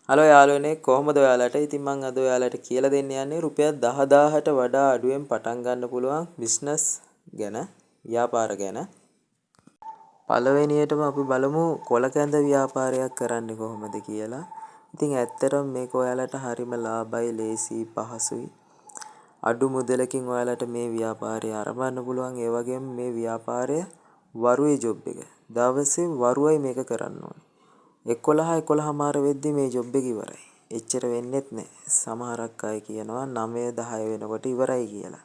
Hello යාළුවනේ කොහොමද ඔයාලට? ඉතින් මම අද ඔයාලට කියලා දෙන්න යන්නේ රුපියල් 10000ට වඩා අඩුවෙන් පටන් ගන්න පුළුවන් බිස්නස් ගැන, ව්‍යාපාර ගැන. පළවෙනියටම අපි බලමු කොළ කැඳ ව්‍යාපාරයක් කරන්නේ කොහොමද කියලා. ඉතින් ඇත්තටම මේක ඔයාලට හරිම ලාභයි, ලේසි, පහසුයි. අඩු මුදලකින් ඔයාලට මේ ව්‍යාපාරය ආරම්භ පුළුවන්. ඒ වගේම මේ ව්‍යාපාරය වරුවේ ජොබ් එක. දවසේ වරුවයි මේක කරන්න ඕනේ. 11:00 වෙද්දි මේ ජොබ් එක ඉවරයි. එච්චර වෙන්නෙත් නැහැ. සමහරක් අය කියනවා 9:00 10 වෙනකොට ඉවරයි කියලා.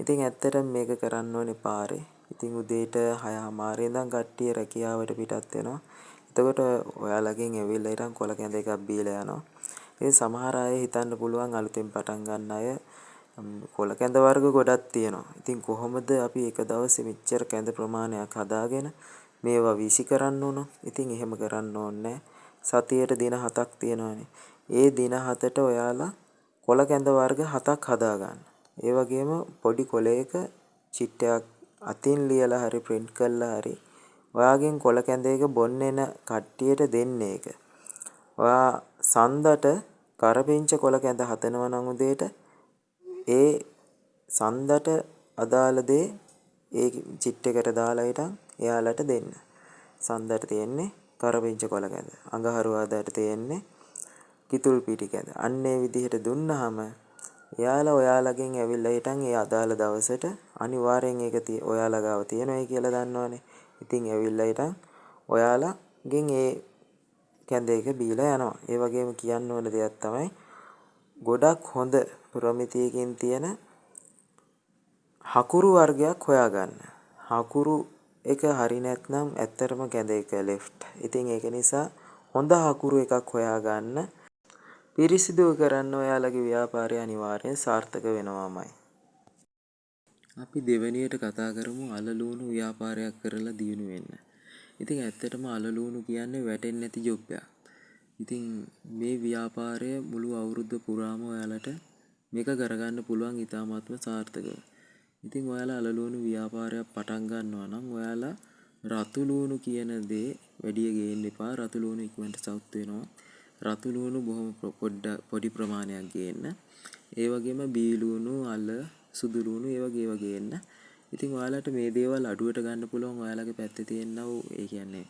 ඉතින් ඇත්තටම මේක කරන්න ඕනේ පාරේ. ඉතින් උදේට 6:00 ඉඳන් කට්ටිය රැකියාවට පිටත් වෙනවා. එතකොට ඔයාලගෙන් ඇවිල්ලා ඉතින් කොළ කැඳ එකක් බීලා යනවා. ඉතින් සමහර අය හිතන්න පුළුවන් අලුතෙන් පටන් ගන්න අය කොළ කැඳ වර්ග ගොඩක් තියෙනවා. ඉතින් කොහොමද අපි එක දවසේ මෙච්චර කැඳ ප්‍රමාණයක් හදාගෙන මේවා වීසි කරන්න ඕන. ඉතින් එහෙම කරන්න ඕනේ සතියට දින 7ක් තියෙනවානේ. ඒ දින 7ට ඔයාලා කොළ කැඳ වර්ග 7ක් හදා ගන්න. ඒ වගේම පොඩි කොළයක චිට්ටයක් අතින් ලියලා හරි print කරලා හරි ඔයාගෙන් කොළ කැඳ එක බොන්න එන කට්ටියට දෙන්න ඒක. ඔයා සන්දට කරපිංච කොළ කැඳ හදනවා නම් උදේට ඒ සන්දට අදාළ දේ ඒ චිට් එකට දාලා ඉතින් එයාලට දෙන්න. සන්දට තියෙන්නේ කරපිංච කොළ කැඳ. අඟහරුවාදාට තියෙන්නේ කිතුල් පිටි කැඳ. අන්න ඒ විදිහට දුන්නාම එයාලා ඔයාලගෙන් ඇවිල්ලා ඉතින් ඒ අදාළ දවසට අනිවාර්යෙන් ඒක ඔයාලා ගාව තියෙනවයි කියලා දන්නවනේ. ඉතින් ඇවිල්ලා ඉතින් ඔයාලගෙන් ඒ කැඳ එක බීලා යනවා. ඒ වගේම කියන්න ඕන දෙයක් තමයි ගොඩක් හොඳ ප්‍රමිතියකින් තියෙන හකුරු වර්ගයක් හොයාගන්න. හකුරු එක හරි නැත්නම් ඇත්තටම කැඳ එක ලෙෆ්ට්. ඉතින් ඒක නිසා හොඳ හකුරු එකක් හොයාගන්න. පිරිසිදුව කරන්න ඔයාලගේ ව්‍යාපාරය අනිවාර්යෙන් සාර්ථක වෙනවාමයි. අපි දෙවෙනියට කතා කරමු අලලූණු ව්‍යාපාරයක් කරලා දියුණු වෙන්න. ඉතින් ඇත්තටම අලලූණු කියන්නේ වැටෙන්නේ නැති ජොබ් එකක්. ඉතින් මේ ව්‍යාපාරය මුළු අවුරුද්ද පුරාම ඔයාලට මේක කරගන්න පුළුවන් ඉතාමත්ම සාර්ථකව. ඉතින් ඔයාලා අලලූණු ව්‍යාපාරයක් පටන් ගන්නවා නම් ඔයාලා රතු ලූණු කියන දේ වැඩි ගේන්න එපා. රතු ලූණු ඉක්මනට සවුත් වෙනවා. රතු ලූණු බොහොම පොඩි ප්‍රමාණයක් ගේන්න. ඒ වගේම බී ලූණු, අල, සුදු ලූණු ඒ වගේ ගේන්න. ඉතින් ඔයාලට මේ දේවල් අඩුවට ගන්න පුළුවන් ඔයාලගේ පැත්තේ තියෙනව ඒ කියන්නේ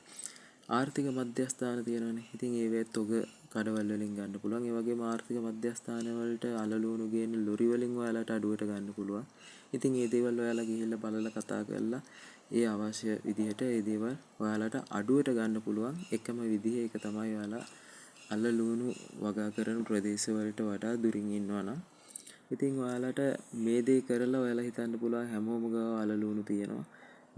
ආර්ථික මධ්‍යස්ථාන තියෙනවනේ. ඉතින් ඒවෙත් තොග කඩවල වලින් ගන්න පුළුවන්. ඒ වගේම ආර්ථික මධ්‍යස්ථාන වලට අලලූණු ගේන ලොරි වලින් ඔයාලට අඩුවට ගන්න පුළුවන්. ඉතින් මේ දේවල් ඔයාලා ගිහිල්ලා බලලා කතා කරලා ඒ අවශ්‍ය විදිහට ඒ දේවල් ඔයාලට අඩුවට ගන්න පුළුවන්. එකම විදිහ ඒක තමයි ඔයාලා අලලූණු වගා කරන ප්‍රදේශවලට වඩා දුරින් ඉන්නවා නම් ඉතින් ඔයාලට මේ දේ කරලා ඔයාලා හිතන්න පුළුවන් හැමෝම ගාව අලලූණු තියෙනවා.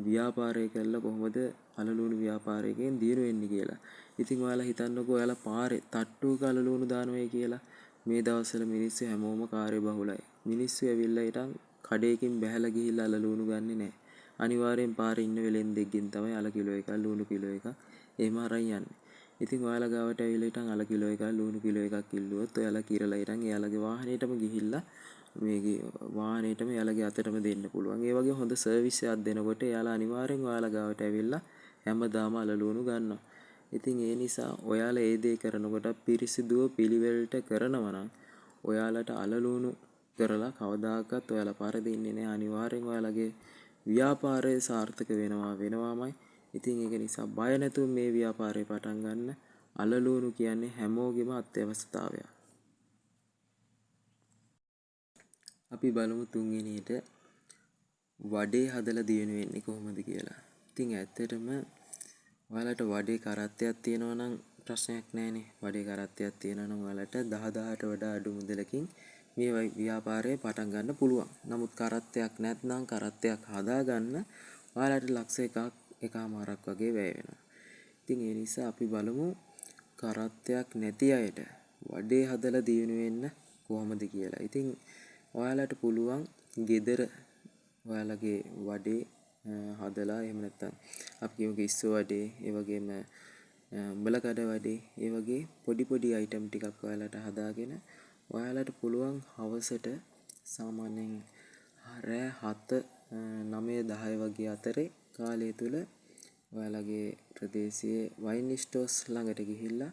ව්‍යාපාරය කරලා කොහොමද අලලූණු ව්‍යාපාරයෙන් දියුණු වෙන්නේ කියලා. ඉතින් ඔයාලා හිතන්නකෝ ඔයාලා පාරේ තට්ටුවක අලලූණු දානවයි කියලා. මේ දවස්වල මිනිස්සු හැමෝම කාර්ය බහුලයි. මිනිස්සු ඇවිල්ලා ඉතින් කඩේකින් බැහැලා ගිහිල්ලා අලලූණු ගන්නෙ නැහැ. අනිවාර්යෙන් පාරේ ඉන්න වෙලෙන්දෙක්ගෙන් තමයි අල කිලෝ එකක් ලූණු කිලෝ එකක් එහෙම අරන් යන්නේ. ඉතින් ඔයාලා ගාවට ඇවිල්ලා ඉතින් අල කිලෝ එකක් ලූණු කිලෝ එකක් ඉල්ලුවොත් ඔයාලා කිරලා ඉතින් එයාලගේ වාහනේටම ගිහිල්ලා මේකේ වාහනේටම එයාලගේ අතටම දෙන්න පුළුවන්. ඒ වගේ හොඳ සර්විස් එකක් දෙනකොට එයාලා අනිවාර්යෙන් ඔයාලා ගාවට ඇවිල්ලා හැමදාම අලලූණු ගන්නවා. ඉතින් ඒ නිසා ඔයාලා ඒ දේ කරනකොට පිරිසිදුව පිළිවෙලට කරනවා නම් ඔයාලට අලලූණු කරලා කවදාකවත් ඔයාලා පරදින්නේ නැහැ. අනිවාර්යෙන් ඔයාලගේ ව්‍යාපාරය සාර්ථක වෙනවාමයි. ඉතින් ඒක නිසා බය නැතුව මේ ව්‍යාපාරය පටන් ගන්න. අලලූණු කියන්නේ හැමෝගෙම අත්‍යවශ්‍යතාවයක්. අපි බලමු තුන්වෙනියට වඩේ හදලා දියුණු වෙන්නේ කොහොමද කියලා. ඉතින් ඇත්තටම ඔයාලට වඩේ කරත්තයක් තියෙනවා නම් ප්‍රශ්නයක් නැහැනේ. වඩේ කරත්තයක් තියෙනවා නම් ඔයාලට 10000ට වඩා අඩු මුදලකින් මේ ව්‍යාපාරය පටන් ගන්න පුළුවන්. නමුත් කරත්තයක් නැත්නම් කරත්තයක් හදාගන්න ඔයාලට ලක්ෂ එකමාරක් වගේ වැය වෙනවා. ඉතින් ඒ නිසා අපි බලමු කරත්තයක් නැති අයට වඩේ හදලා දියුණු වෙන්න කොහොමද කියලා. ඉතින් ඔයාලට පුළුවන් ගෙදර ඔයාලගේ වඩේ හදලා එහෙම නැත්නම් අපි කියමු කිස්සු වඩේ, ඒ වගේම උඹලකඩ වඩේ, ඒ වගේ පොඩි අයිටම් ටිකක් ඔයාලට හදාගෙන ඔයාලට පුළුවන් හවසට සාමාන්‍යයෙන් රෑ 7 9 10 වගේ අතරේ කාලය තුල ඔයාලගේ ප්‍රදේශයේ වයින් ස්ටෝර්ස් ළඟට ගිහිල්ලා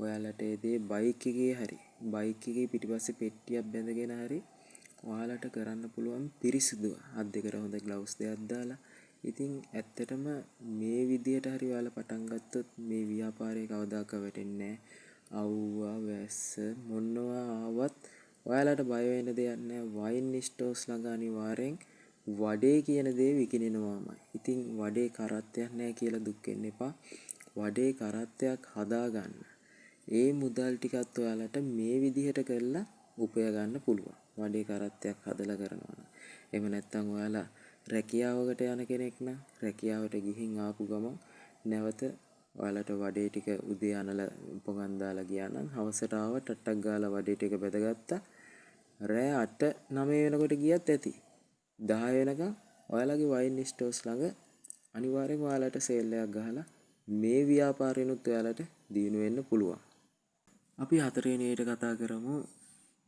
ඔයාලට ඒ දේ බයික් එකේ පිටිපස්සේ පෙට්ටියක් බැඳගෙන හරි ඔයාලට කරන්න පුළුවන් පිරිසිදුව අත් දෙකට හොඳ ග්ලව්ස් දෙකක් දාලා. ඉතින් ඇත්තටම මේ විදියට හරි ඔයාලා පටන් ගත්තොත් මේ ව්‍යාපාරේ කවදාක වැටෙන්නේ නැහැ. අවුවා වැස්ස මොනවා ආවත් ඔයාලට බය වෙන්න දෙයක් නැහැ. වයින් ස්ටෝර්ස් ළඟ අනිවාර්යෙන් වඩේ කියන දේ විකිනෙනවාමයි. ඉතින් වඩේ කරත්තයක් නැහැ කියලා දුක් වෙන්න එපා. වඩේ කරත්තයක් හදාගන්න. ඒ මුදල් ටිකත් ඔයාලට මේ විදිහට කරලා උපය ගන්න පුළුවන්. වඩේ කරත්තයක් හදලා කරනවා නම්. එහෙම නැත්නම් ඔයාලා රැකියාවකට යන කෙනෙක් නම් රැකියාවට ගිහින් ආපු ගමන් නැවත ඔයාලට වඩේ ටික උදේ අනලා පොගන් දාලා ගියා නම් හවසට ආව ටට්ටක් ගාලා වඩේ ටික බෙදගත්තා. රෑ 8 9 වෙනකොට ගියත් ඇති. 10 වෙනකන් ඔයාලගේ වයින් ස්ටෝර්ස් ළඟ අනිවාර්යෙන් ඔයාලට සේල් එකක් ගහලා මේ ව්‍යාපාරෙනුත් ඔයාලට දියුණු වෙන්න පුළුවන්. අපි හතරවෙනියට කතා කරමු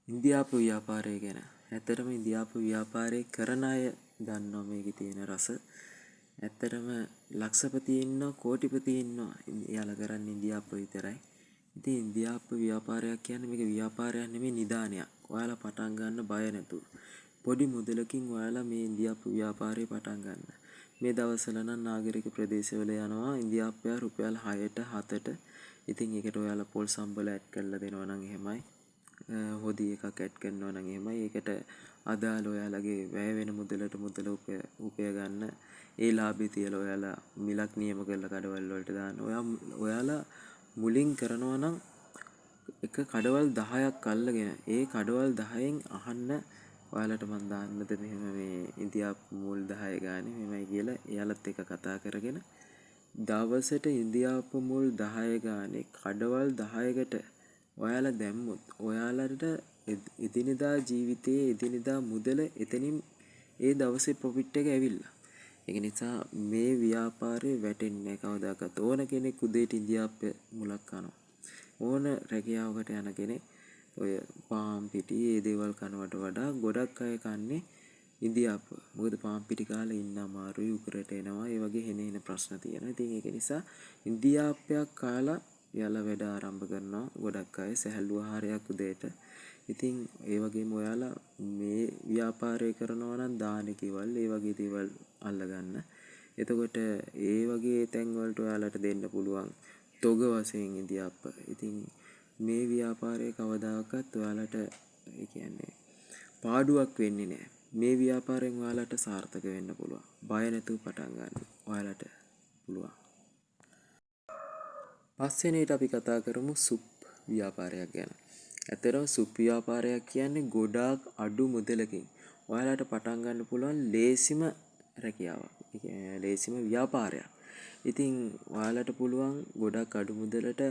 ඉන්දියාපු ව්‍යාපාරය ගැන. ඇත්තටම ඉන්දියාපු ව්‍යාපාරේ කරන අය දන්නවා මේකේ තියෙන රස. ඇත්තටම ලක්ෂපති ඉන්නවා, කෝටිපති ඉන්නවා. එයාලා කරන්නේ ඉන්දියාප්ප විතරයි. ඉතින් ඉන්දියාප්ප ව්‍යාපාරයක් කියන්නේ මේක ව්‍යාපාරයක් නෙමෙයි නිදානයක්. ඔයාලා පටන් ගන්න බය නැතුව. පොඩි මුදලකින් ඔයාලා මේ ඉන්දියාප්ප ව්‍යාපාරේ පටන් ගන්න. මේ දවස්වල නම් නාගරික ප්‍රදේශවල යනවා ඉන්දියාප්පය රුපියල් 6ට 7ට. ඉතින් ඒකට ඔයාලා පොල් සම්බල ඇඩ් කරලා දෙනවා නම් එහෙමයි. හොදි එකක් ඇඩ් කරනවා නම් එහෙමයි. ඒකට අදාළ ඔයාලගේ වැය වෙන මුදලට මුදල උපය ගන්න ඒ ලාභය තියලා ඔයාලා මිලක් නියම කරලා කඩවල් වලට දාන්න. ඔයාලා මුලින් කරනවා නම් එක කඩවල් 10ක් අල්ලගෙන ඒ කඩවල් 10න් අහන්න ඔයාලට මම දාන්නද මෙහෙම මේ ඉන්දියාප්ප මුල් 10 ගානේ මෙහෙමයි කියලා එයාලත් එක්ක කතා කරගෙන දවසට ඉන්දියාප්ප මුල් 10 ගානේ කඩවල් 10කට ඔයාලා දැම්මොත් ඔයාලට එදිනෙදා ජීවිතයේ එදිනෙදා මුදල එතනින් ඒ දවසේ ප්‍රොෆිට් එක ඇවිල්ලා. ඒක නිසා මේ ව්‍යාපාරේ වැටෙන්නේ කවදාකවත්. ඕන කෙනෙක් උදේට ඉන්දියාප්ප මුලක් කනවා. ඕන රැකියාවකට යන කෙනෙක් ඔය පාම් පිටි ඒ දේවල් කනවට වඩා ගොඩක් අය කන්නේ ඉන්දියාප්ප. මොකද පාම් පිටි කාලා ඉන්න අමාරුයි, උකරට එනවා. ඒ වගේ හෙන ප්‍රශ්න තියෙනවා. ඉතින් ඒක නිසා ඉන්දියාප්පයක් කාලා යාලා වැඩ ආරම්භ කරනවා. ගොඩක් අය සැහැල්ලු ආහාරයක් උදේට. ඉතින් ඒ වගේම ඔයාලා මේ ව්‍යාපාරය කරනවා නම් දාන කේවල් ඒ වගේ දේවල් අල්ලගන්න. එතකොට ඒ වගේ තැන් වලට ඔයාලට දෙන්න පුළුවන් තොග වශයෙන් ඉන්දියාප්ප. ඉතින් මේ ව්‍යාපාරය කවදාකවත් ඔයාලට ඒ කියන්නේ පාඩුවක් වෙන්නේ නැහැ. මේ ව්‍යාපාරයෙන් ඔයාලට සාර්ථක වෙන්න පුළුවන්. බය නැතුව පටන් ගන්න. ඔයාලට පුළුවන්. පස්වෙනියට අපි කතා කරමු සුප් ව්‍යාපාරයක් ගැන. ඇත්තටම සුප් ව්‍යාපාරයක් කියන්නේ ගොඩාක් අඩු මුදලකින් ඔයාලට පටන් ගන්න පුළුවන් ලේසිම රැකියාවක්. ඒ කියන්නේ ලේසිම ව්‍යාපාරයක්. ඉතින් ඔයාලට පුළුවන් ගොඩක් අඩු මුදලට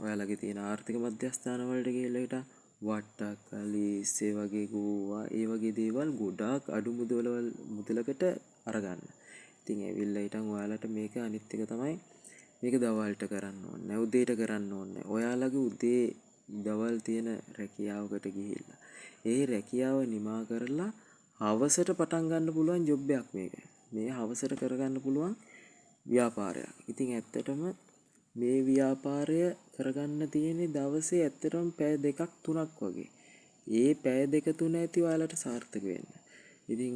ඔයාලගේ තියෙන ආර්ථික මධ්‍යස්ථාන වලට ගිහලා හිටා වට්ටක්කලිස් ඒ වගේ ගෝවා ඒ වගේ දේවල් ගොඩාක් අඩු මුදලකට අරගන්න. ඉතින් ඇවිල්ලා හිටන් ඔයාලට මේක අනිත් එක තමයි මේක දවල්ට කරන්න ඕනේ. උදේට කරන්න ඕනේ. ඔයාලගේ උදේ දවල් තියෙන රැකියාවකට ගිහිල්ලා ඒ රැකියාව නිමා කරලා හවසට පටන් ගන්න පුළුවන් ජොබ් එකක් මේක. මේ හවසට කරගන්න පුළුවන් ව්‍යාපාරයක්. ඉතින් ඇත්තටම මේ ව්‍යාපාරය කරගන්න තියෙන්නේ දවසේ ඇත්තටම පැය 2ක් 3ක් වගේ. ඒ පැය 2 3 ඇති ඔයාලට සාර්ථක වෙන්න. ඉතින්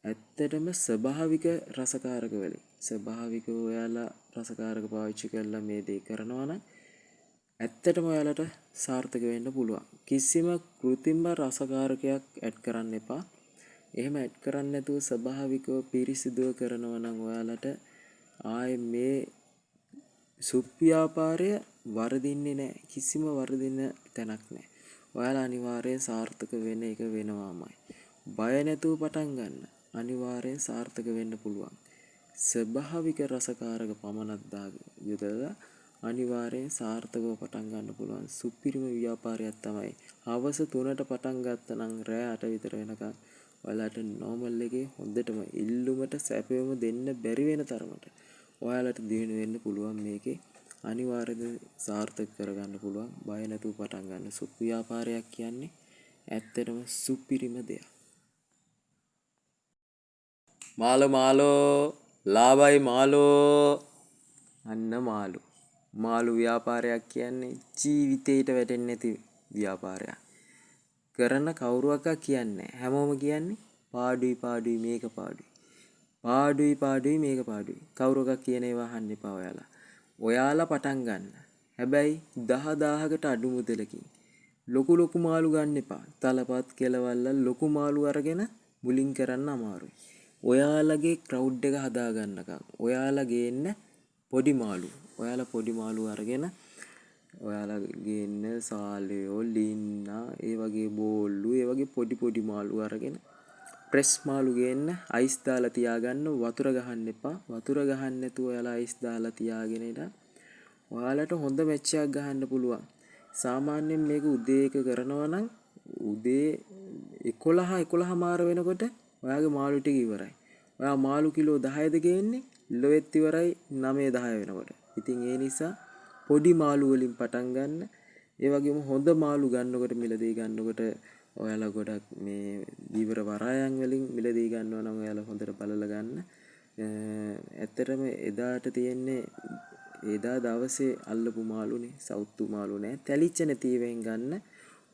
ඇත්තටම ස්වභාවික රසකාරක වලින් ස්වභාවික ඔයාලා රසකාරක පාවිච්චි කරලා මේ දේ කරනවා නම් ඇත්තටම ඔයාලට සාර්ථක වෙන්න පුළුවන්. කිසිම කෘත්‍රිම රසකාරකයක් ඇඩ් කරන්න එපා. එහෙම ඇඩ් කරන්නේ නැතුව ස්වභාවිකව පිරිසිදුව කරනවා නම් ඔයාලට ආයේ මේ සුප් ව්‍යාපාරය වරදින්නේ නැහැ. කිසිම වරදින තැනක් නැහැ. ඔයාලා අනිවාර්යෙන් සාර්ථක වෙන එක වෙනවාමයි. බය නැතුව පටන් ගන්න. අනිවාර්යෙන් සාර්ථක වෙන්න පුළුවන්. ස්වභාවික රසකාරක පමණක් යොදලා අනිවාර්යෙන් සාර්ථකව පටන් ගන්න පුළුවන් සුපිරිම ව්‍යාපාරයක් තමයි. හවස 3ට පටන් ගත්තා නම් රෑ 8 විතර වෙනකන් ඔයාලට නෝමල් එකේ හොඳටම ඉල්ලුමට සැපයම දෙන්න බැරි වෙන තරමට ඔයාලට දිනු වෙන්න පුළුවන් මේකේ. අනිවාර්යයෙන් සාර්ථක කරගන්න පුළුවන්. බය නැතුව පටන් ගන්න සුප් ව්‍යාපාරයක් කියන්නේ ඇත්තටම සුපිරිම දෙයක්. මාලෝ ලාබයි මාලෝ අන්න මාළු මාළු ව්‍යාපාරයක් කියන්නේ ජීවිතේට වැටෙන්නේ නැති ව්‍යාපාරයක්. කරන කවුරුවක්වත් කියන්නේ නැහැ. හැමෝම කියන්නේ පාඩුයි පාඩුයි මේක පාඩුයි. පාඩුයි පාඩුයි මේක පාඩුයි. කවුරුවක්වත් කියන ඒවා අහන්න එපා ඔයාලා. ඔයාලා පටන් ගන්න. හැබැයි 10000කට අඩු මුදලකින්. ලොකු ලොකු මාළු ගන්න එපා. තලපත් කෙලවල්ල ලොකු මාළු අරගෙන මුලින් කරන්න අමාරුයි. ඔයාලගේ ක්‍රවුඩ් එක හදා ගන්නකම් ඔයාලා ගේන්න පොඩි මාළු. ඔයාලා පොඩි මාළු අරගෙන ඔයාලා ගේන්න සාලයෝ ලින්නා ඒ වගේ බෝල්ලු ඒ වගේ පොඩි පොඩි මාළු අරගෙන ප්‍රෙස් මාළු ගේන්න අයිස් දාලා තියාගන්න වතුර ගහන්න එපා. වතුර ගහන්න නැතුව ඔයාලා අයිස් දාලා තියාගෙන ඉඳන් ඔයාලට හොඳ මැච් එකක් ගහන්න පුළුවන්. සාමාන්‍යයෙන් මේක උදේ එක කරනවා නම් උදේ 11 මාර වෙනකොට ඔයාගේ මාළු ටික ඉවරයි. ඔයා මාළු කිලෝ 10ද ගේන්නේ ලොවෙත් ඉවරයි 9 10 වෙනකොට. ඉතින් ඒ නිසා පොඩි මාළු වලින් පටන් ගන්න. ඒ වගේම හොඳ මාළු ගන්නකොට මිලදී ගන්නකොට ඔයාලා ගොඩක් මේ දීවර වරායන් වලින් මිලදී ගන්නවා නම් ඔයාලා හොඳට බලලා ගන්න. ඇත්තටම එදාට තියෙන්නේ එදා දවසේ අල්ලපු මාළුනේ සවුත්තු මාළු නෑ. තැලිච්ච නැතිවෙන් ගන්න.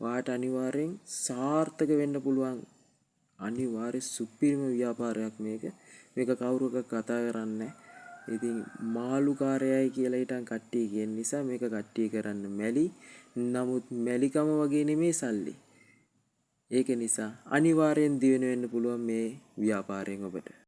ඔයාට අනිවාර්යෙන් සාර්ථක වෙන්න පුළුවන්. අනිවාර්ය සුපිරිම ව්‍යාපාරයක් මේක. මේක කවුරුවක කතා කරන්නේ. ඉතින් මාළු කාර්යයයි කියලා හිටන් කට්ටිය කියන නිසා මේක කට්ටිය කරන්න මැලි. නමුත් මැලිකම වගේ නෙමේ සල්ලි. ඒක නිසා අනිවාර්යෙන් දිවෙන වෙන්න පුළුවන් මේ ව්‍යාපාරයෙන් ඔබට.